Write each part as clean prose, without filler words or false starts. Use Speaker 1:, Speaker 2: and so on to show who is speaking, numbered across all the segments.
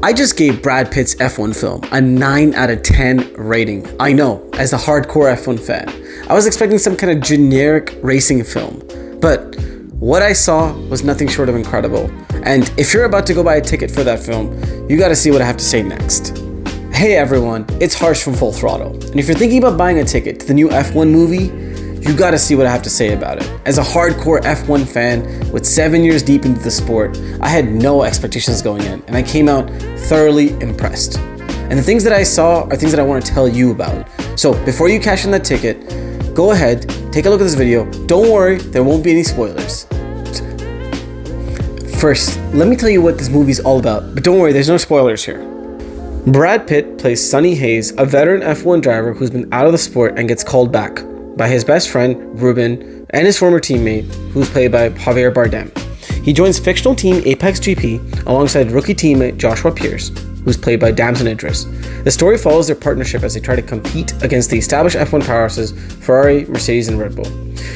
Speaker 1: I just gave Brad Pitt's F1 film a 9 out of 10 rating. I know, as a hardcore F1 fan, I was expecting some kind of generic racing film, but what I saw was nothing short of incredible. And if you're about to go buy a ticket for that film, you gotta see what I have to say next. Hey everyone, it's Harsh from Full Throttle, and if you're thinking about buying a ticket to the new F1 movie, you gotta see what I have to say about it. As a hardcore F1 fan with 7 years deep into the sport, I had no expectations going in, and I came out thoroughly impressed. And the things that I saw are things that I want to tell you about. So before you cash in that ticket, go ahead, take a look at this video. Don't worry, there won't be any spoilers. First, let me tell you what this movie is all about, but don't worry, there's no spoilers here. Brad Pitt plays Sonny Hayes, a veteran F1 driver who's been out of the sport and gets called back by his best friend, Ruben, and his former teammate, who's played by Javier Bardem. He joins fictional team Apex GP alongside rookie teammate Joshua Pierce, who's played by Damson Idris. The story follows their partnership as they try to compete against the established F1 powerhouses Ferrari, Mercedes, and Red Bull.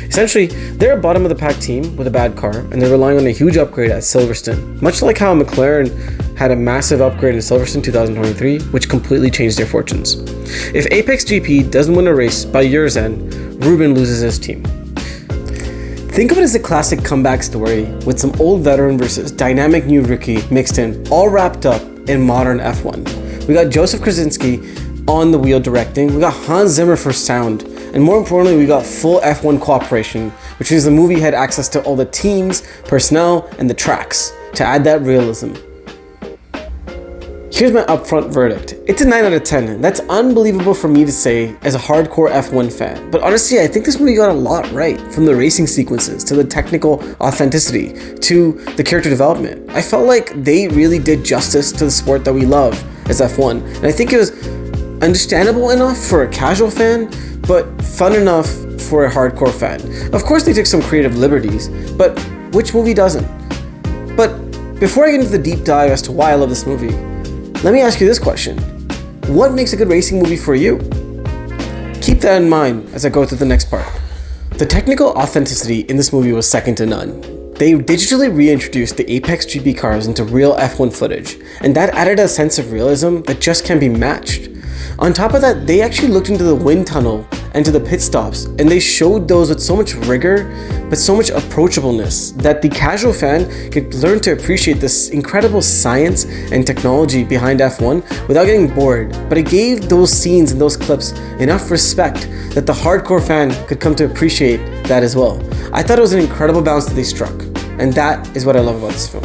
Speaker 1: Essentially, they're a bottom-of-the-pack team with a bad car, and they're relying on a huge upgrade at Silverstone, much like how McLaren had a massive upgrade in Silverstone 2023, which completely changed their fortunes. If Apex GP doesn't win a race by year's end, Ruben loses his team. Think of it as a classic comeback story with some old veteran versus dynamic new rookie mixed in, all wrapped up in modern F1. We got Joseph Krasinski on the wheel directing, we got Hans Zimmer for sound, and more importantly, we got full F1 cooperation, which means the movie had access to all the teams, personnel, and the tracks to add that realism. Here's my upfront verdict. It's a 9 out of 10. That's unbelievable for me to say as a hardcore F1 fan. But honestly, I think this movie got a lot right, from the racing sequences, to the technical authenticity, to the character development. I felt like they really did justice to the sport that we love as F1. And I think it was understandable enough for a casual fan, but fun enough for a hardcore fan. Of course, they took some creative liberties, but which movie doesn't? But before I get into the deep dive as to why I love this movie, let me ask you this question. What makes a good racing movie for you? Keep that in mind as I go through the next part. The technical authenticity in this movie was second to none. They digitally reintroduced the Apex GP cars into real F1 footage, and that added a sense of realism that just can't be matched. On top of that, they actually looked into the wind tunnel and to the pit stops, and they showed those with so much rigor, but so much approachableness that the casual fan could learn to appreciate this incredible science and technology behind F1 without getting bored. But it gave those scenes and those clips enough respect that the hardcore fan could come to appreciate that as well. I thought it was an incredible balance that they struck, and that is what I love about this film.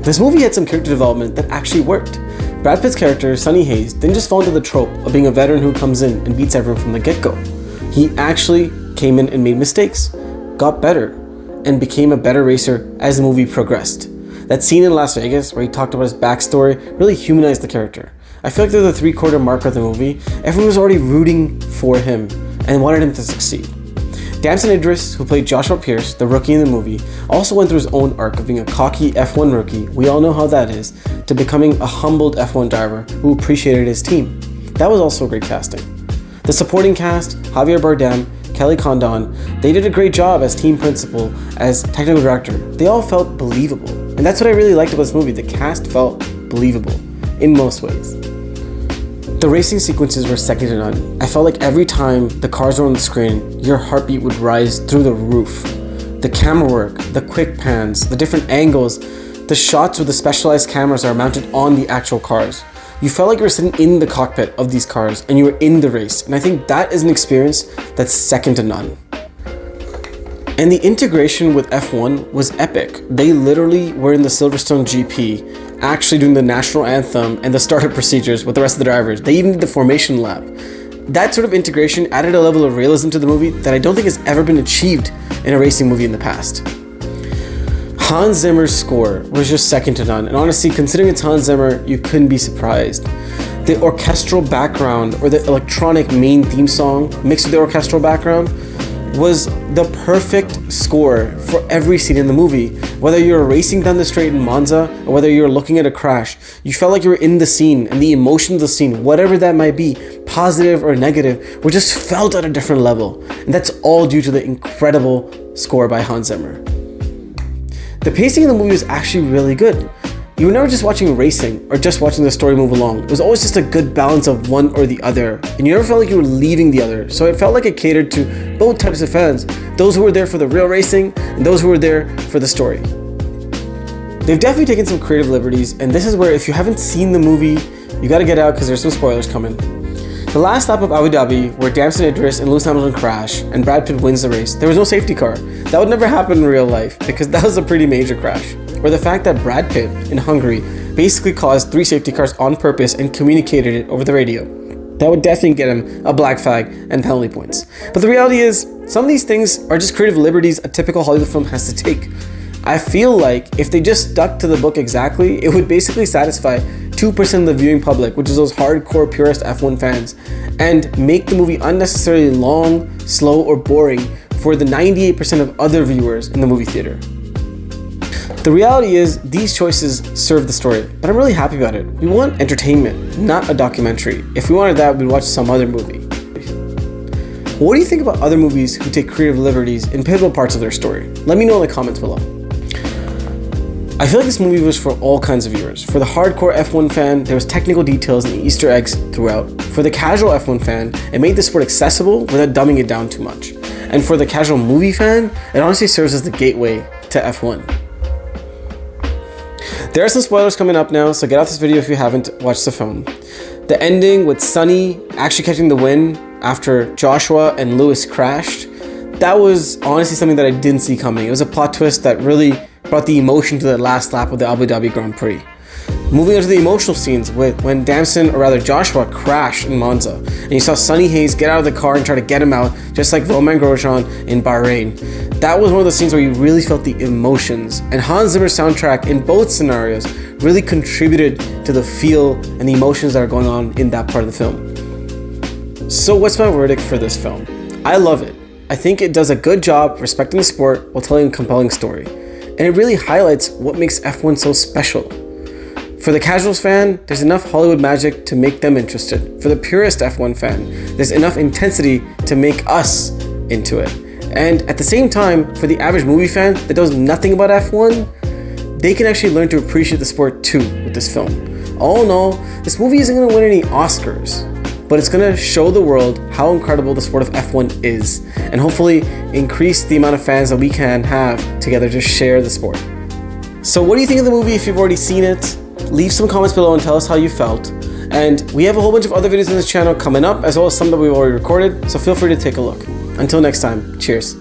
Speaker 1: This movie had some character development that actually worked. Brad Pitt's character, Sonny Hayes, didn't just fall into the trope of being a veteran who comes in and beats everyone from the get-go. He actually came in and made mistakes, got better, and became a better racer as the movie progressed. That scene in Las Vegas where he talked about his backstory really humanized the character. I feel like through the 3/4 mark of the movie, everyone was already rooting for him and wanted him to succeed. Damson Idris, who played Joshua Pierce, the rookie in the movie, also went through his own arc of being a cocky F1 rookie, we all know how that is, to becoming a humbled F1 driver who appreciated his team. That was also great casting. The supporting cast, Javier Bardem, Kelly Condon, they did a great job as team principal, as technical director. They all felt believable. And that's what I really liked about this movie. The cast felt believable in most ways. The racing sequences were second to none. I felt like every time the cars were on the screen, your heartbeat would rise through the roof. The camera work, the quick pans, the different angles, the shots with the specialized cameras that are mounted on the actual cars. You felt like you were sitting in the cockpit of these cars and you were in the race. And I think that is an experience that's second to none. And the integration with F1 was epic. They literally were in the Silverstone GP, actually doing the national anthem and the startup procedures with the rest of the drivers. They even did the formation lap. That sort of integration added a level of realism to the movie that I don't think has ever been achieved in a racing movie in the past. Hans Zimmer's score was just second to none, and honestly, considering it's Hans Zimmer, you couldn't be surprised. The orchestral background, or the electronic main theme song mixed with the orchestral background, was the perfect score for every scene in the movie. Whether you were racing down the straight in Monza, or whether you were looking at a crash, you felt like you were in the scene, and the emotions of the scene, whatever that might be, positive or negative, were just felt at a different level. And that's all due to the incredible score by Hans Zimmer. The pacing of the movie was actually really good. you were never just watching racing or just watching the story move along. It was always just a good balance of one or the other, and you never felt like you were leaving the other. So it felt like it catered to both types of fans, those who were there for the real racing and those who were there for the story. They've definitely taken some creative liberties, and this is where, if you haven't seen the movie, you gotta get out because there's some spoilers coming. The last lap of Abu Dhabi, where Damson Idris and Lewis Hamilton crash and Brad Pitt wins the race, there was no safety car. That would never happen in real life because that was a pretty major crash. Or the fact that Brad Pitt in Hungary basically caused 3 safety cars on purpose and communicated it over the radio. That would definitely get him a black flag and penalty points. But the reality is, some of these things are just creative liberties a typical Hollywood film has to take. I feel like if they just stuck to the book exactly, it would basically satisfy 2% of the viewing public, which is those hardcore purist F1 fans, and make the movie unnecessarily long, slow, or boring for the 98% of other viewers in the movie theater. The reality is, these choices serve the story, but I'm really happy about it. We want entertainment, not a documentary. If we wanted that, we'd watch some other movie. What do you think about other movies who take creative liberties in pivotal parts of their story? Let me know in the comments below. I feel like this movie was for all kinds of viewers. For the hardcore F1 fan, there was technical details and Easter eggs throughout. For the casual F1 fan, it made the sport accessible without dumbing it down too much. And for the casual movie fan, it honestly serves as the gateway to F1. There are some spoilers coming up now, so get off this video if you haven't watched the film. The ending with Sonny actually catching the win after Joshua and Lewis crashed, that was honestly something that I didn't see coming. It was a plot twist that really brought the emotion to the last lap of the Abu Dhabi Grand Prix. Moving on to the emotional scenes with when Damson, or rather Joshua, crashed in Monza, and you saw Sonny Hayes get out of the car and try to get him out, just like Romain Grosjean in Bahrain. That was one of those scenes where you really felt the emotions, and Hans Zimmer's soundtrack in both scenarios really contributed to the feel and the emotions that are going on in that part of the film. So what's my verdict for this film? I love it. I think it does a good job respecting the sport while telling a compelling story. And it really highlights what makes F1 so special. For the casuals fan, there's enough Hollywood magic to make them interested. For the purist F1 fan, there's enough intensity to make us into it. And at the same time, for the average movie fan that knows nothing about F1, they can actually learn to appreciate the sport too with this film. All in all, this movie isn't going to win any Oscars, but it's going to show the world how incredible the sport of F1 is, and hopefully increase the amount of fans that we can have together to share the sport. So what do you think of the movie if you've already seen it? Leave some comments below and tell us how you felt. And we have a whole bunch of other videos on this channel coming up, as well as some that we've already recorded, so feel free to take a look. Until next time, cheers.